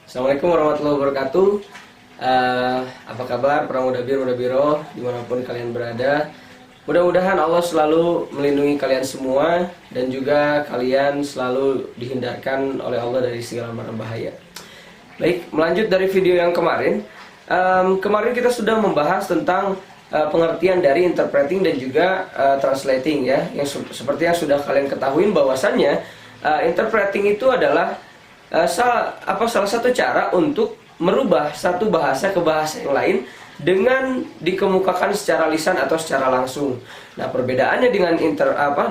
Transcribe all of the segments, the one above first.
Assalamualaikum warahmatullahi wabarakatuh. Apa kabar para mudabir-mudabiro dimanapun kalian berada? Mudah-mudahan Allah selalu melindungi kalian semua dan juga kalian selalu dihindarkan oleh Allah dari segala macam bahaya. Baik, melanjut dari video yang kemarin. Kemarin kita sudah membahas tentang pengertian dari interpreting dan juga translating ya. Yang seperti yang sudah kalian ketahui bahwasannya interpreting itu adalah salah satu cara untuk merubah satu bahasa ke bahasa yang lain dengan dikemukakan secara lisan atau secara langsung. Nah, perbedaannya dengan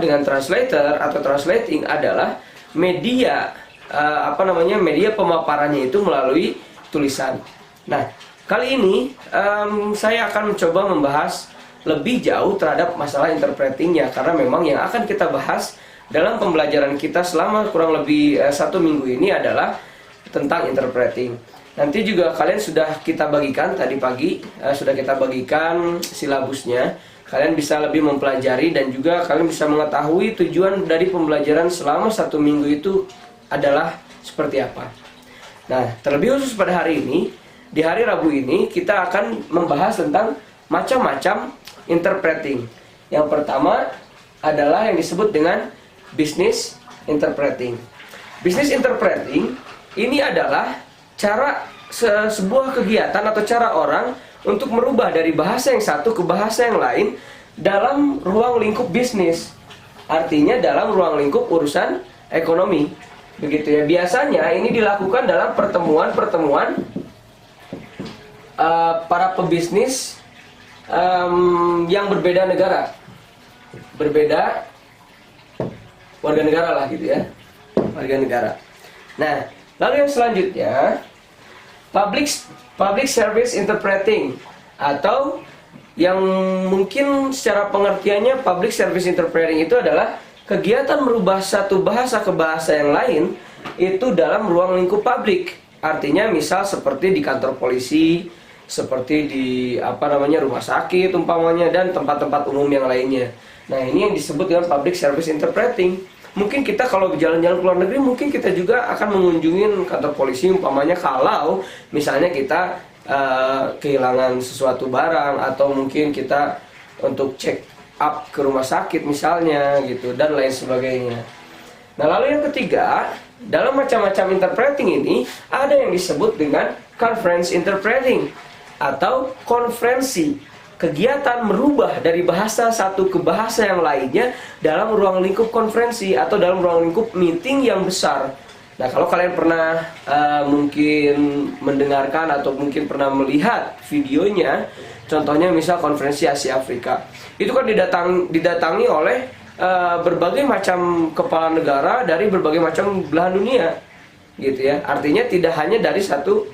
dengan translator atau translating adalah media media pemaparannya itu melalui tulisan. Nah, kali ini saya akan mencoba membahas lebih jauh terhadap masalah interpretingnya, karena memang yang akan kita bahas dalam pembelajaran kita selama kurang lebih 1 minggu ini adalah tentang interpreting. Nanti juga kalian sudah kita bagikan tadi pagi, sudah kita bagikan silabusnya. Kalian bisa lebih mempelajari dan juga kalian bisa mengetahui tujuan dari pembelajaran selama 1 minggu itu adalah seperti apa. Nah, terlebih khusus pada hari ini, di hari Rabu ini kita akan membahas tentang macam-macam interpreting. Yang pertama adalah yang disebut dengan business interpreting. Business interpreting ini adalah cara sebuah kegiatan atau cara orang untuk merubah dari bahasa yang satu ke bahasa yang lain dalam ruang lingkup bisnis. Artinya dalam ruang lingkup urusan ekonomi. Begitu ya. Biasanya ini dilakukan dalam pertemuan-pertemuan para pebisnis yang berbeda negara. Berbeda warga negara lah gitu ya, warga negara. Nah, lalu yang selanjutnya public service interpreting, atau yang mungkin secara pengertiannya public service interpreting itu adalah kegiatan merubah satu bahasa ke bahasa yang lain itu dalam ruang lingkup publik. Artinya misal seperti di kantor polisi, seperti di rumah sakit umpamanya, dan tempat-tempat umum yang lainnya. Nah, ini yang disebut dengan public service interpreting. Mungkin kita kalau jalan-jalan ke luar negeri, mungkin kita juga akan mengunjungi kantor polisi umpamanya kalau misalnya kita kehilangan sesuatu barang, atau mungkin kita untuk check up ke rumah sakit misalnya gitu, dan lain sebagainya. Nah, lalu yang ketiga, dalam macam-macam interpreting ini ada yang disebut dengan conference interpreting atau konferensi. Kegiatan merubah dari bahasa satu ke bahasa yang lainnya dalam ruang lingkup konferensi atau dalam ruang lingkup meeting yang besar. Nah, kalau kalian pernah mungkin mendengarkan atau mungkin pernah melihat videonya, contohnya misal konferensi Asia Afrika, itu kan didatangi oleh berbagai macam kepala negara dari berbagai macam belahan dunia, gitu ya. Artinya tidak hanya dari satu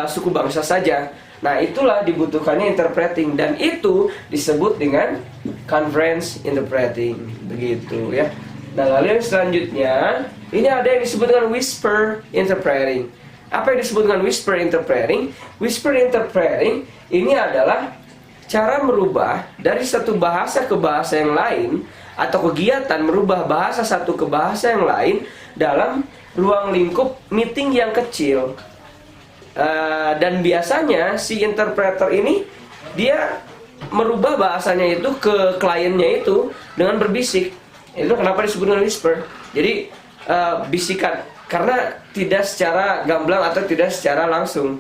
suku bangsa saja. Nah, itulah dibutuhkannya interpreting, dan itu disebut dengan conference interpreting, begitu ya. Nah, lalu yang selanjutnya, ini ada yang disebut dengan whisper interpreting. Apa yang disebut dengan whisper interpreting? Whisper interpreting ini adalah cara merubah dari satu bahasa ke bahasa yang lain, atau kegiatan merubah bahasa satu ke bahasa yang lain dalam ruang lingkup meeting yang kecil. Dan biasanya si interpreter ini dia merubah bahasanya itu ke kliennya itu dengan berbisik. Itu kenapa disebut dengan whisper. Jadi bisikan, karena tidak secara gamblang atau tidak secara langsung.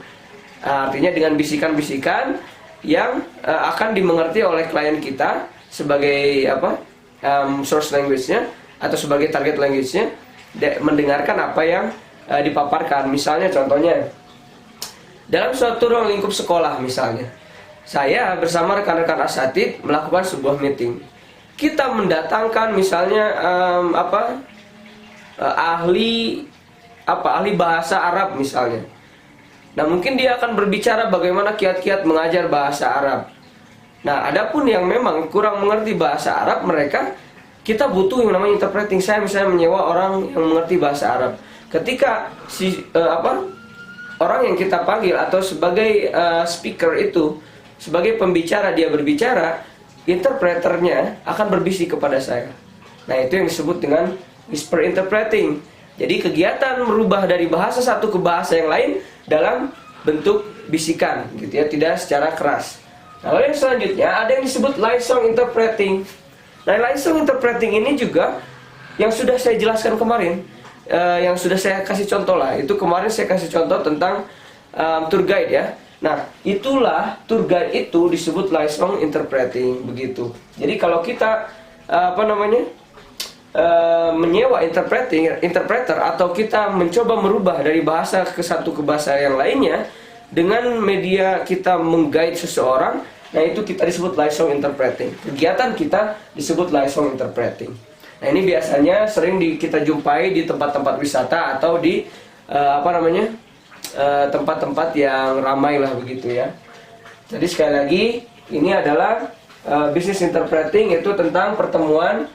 Artinya dengan bisikan-bisikan yang akan dimengerti oleh klien kita sebagai source language-nya atau sebagai target language-nya, mendengarkan apa yang dipaparkan. Misalnya contohnya dalam suatu ruang lingkup sekolah misalnya, saya bersama rekan-rekan asatid melakukan sebuah meeting. Kita mendatangkan misalnya ahli bahasa Arab misalnya. Nah, mungkin dia akan berbicara bagaimana kiat-kiat mengajar bahasa Arab. Nah, adapun yang memang kurang mengerti bahasa Arab, kita butuh yang namanya interpreting. Saya misalnya menyewa orang yang mengerti bahasa Arab. Ketika orang yang kita panggil atau sebagai speaker itu, sebagai pembicara, dia berbicara, interpreternya akan berbisik kepada saya. Nah, itu yang disebut dengan whisper interpreting. Jadi kegiatan merubah dari bahasa satu ke bahasa yang lain dalam bentuk bisikan gitu ya, tidak secara keras. Nah, lalu yang selanjutnya ada yang disebut liaison interpreting. Nah, liaison interpreting ini juga yang sudah saya jelaskan kemarin, yang sudah saya kasih contoh lah. Itu kemarin saya kasih contoh tentang tour guide ya. Nah, itulah tour guide itu disebut liaison interpreting begitu. Jadi kalau kita menyewa interpreter atau kita mencoba merubah dari bahasa ke satu ke bahasa yang lainnya dengan media kita mengguide seseorang, nah itu kita disebut liaison interpreting. Kegiatan kita disebut liaison interpreting. Nah, ini biasanya sering kita jumpai di tempat-tempat wisata atau di tempat-tempat yang ramai lah begitu ya. Jadi sekali lagi ini adalah business interpreting, itu tentang pertemuan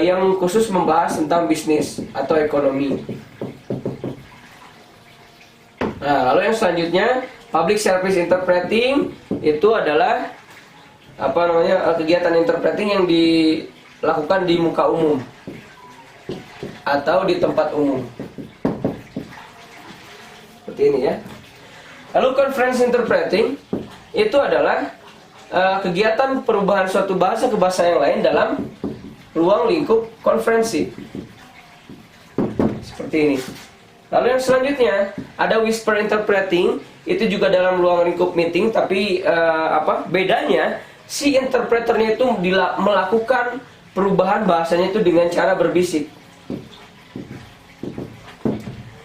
yang khusus membahas tentang bisnis atau ekonomi. Nah, lalu yang selanjutnya public service interpreting itu adalah kegiatan interpreting yang dilakukan di muka umum atau di tempat umum. Seperti ini ya. Lalu conference interpreting itu adalah kegiatan perubahan suatu bahasa ke bahasa yang lain dalam ruang lingkup konferensi. Seperti ini. Lalu yang selanjutnya ada whisper interpreting, itu juga dalam ruang lingkup meeting, tapi bedanya si interpreternya itu melakukan perubahan bahasanya itu dengan cara berbisik.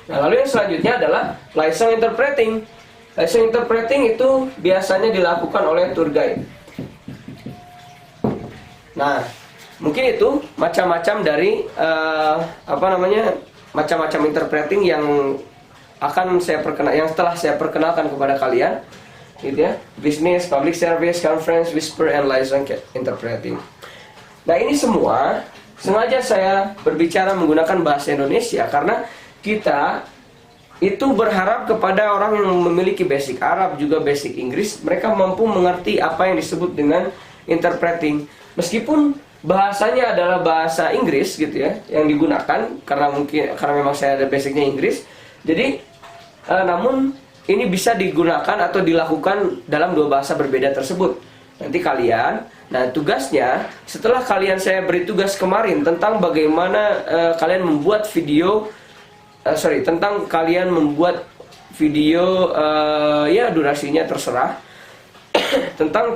Nah, lalu yang selanjutnya adalah liaison interpreting. Liaison interpreting itu biasanya dilakukan oleh tour guide. Nah, mungkin itu macam-macam dari macam-macam interpreting yang akan yang setelah saya perkenalkan kepada kalian, gitu ya. Business, public service, conference, whisper, and liaison interpreting. Nah, ini semua sengaja saya berbicara menggunakan bahasa Indonesia karena kita itu berharap kepada orang yang memiliki basic Arab juga basic Inggris, mereka mampu mengerti apa yang disebut dengan interpreting. Meskipun bahasanya adalah bahasa Inggris gitu ya yang digunakan, karena memang saya ada basicnya Inggris. Jadi namun ini bisa digunakan atau dilakukan dalam dua bahasa berbeda tersebut. Nanti tugasnya setelah saya beri tugas kemarin tentang bagaimana kalian membuat video tentang kalian membuat video ya durasinya terserah tentang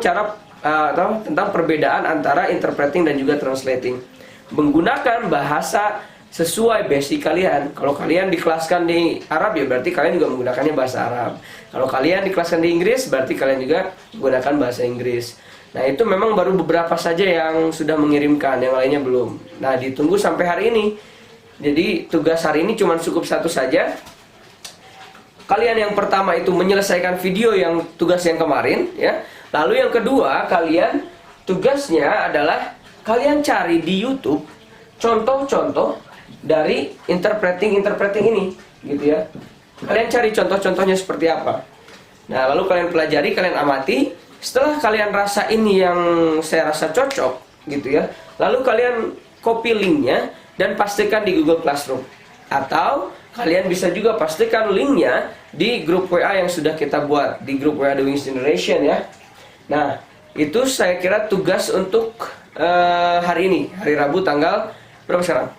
tentang perbedaan antara interpreting dan juga translating menggunakan bahasa sesuai basic kalian. Kalau kalian dikelaskan di Arab ya berarti kalian juga menggunakannya bahasa Arab. Kalau kalian dikelaskan di Inggris berarti kalian juga menggunakan bahasa Inggris. Nah, itu memang baru beberapa saja yang sudah mengirimkan, yang lainnya belum. Nah, ditunggu sampai hari ini. Jadi tugas hari ini cuma cukup satu saja. Kalian yang pertama itu menyelesaikan video yang tugas yang kemarin ya. Lalu yang kedua, kalian tugasnya adalah kalian cari di YouTube contoh-contoh dari interpreting ini, gitu ya. Kalian cari contoh-contohnya seperti apa. Nah, lalu kalian pelajari, kalian amati. Setelah kalian rasa ini yang saya rasa cocok, gitu ya. Lalu kalian copy linknya dan pastikan di Google Classroom. Atau kalian bisa juga pastikan linknya di grup WA yang sudah kita buat, di grup WA The Wings Generation ya. Nah, itu saya kira tugas untuk hari ini, hari Rabu tanggal berapa sekarang?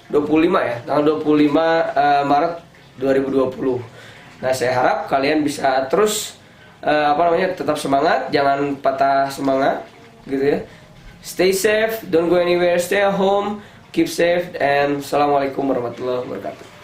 25 ya, tanggal 25 Maret 2020. Nah, saya harap kalian bisa terus tetap semangat, jangan patah semangat gitu ya. Stay safe, don't go anywhere, stay at home, keep safe, and assalamualaikum warahmatullahi wabarakatuh.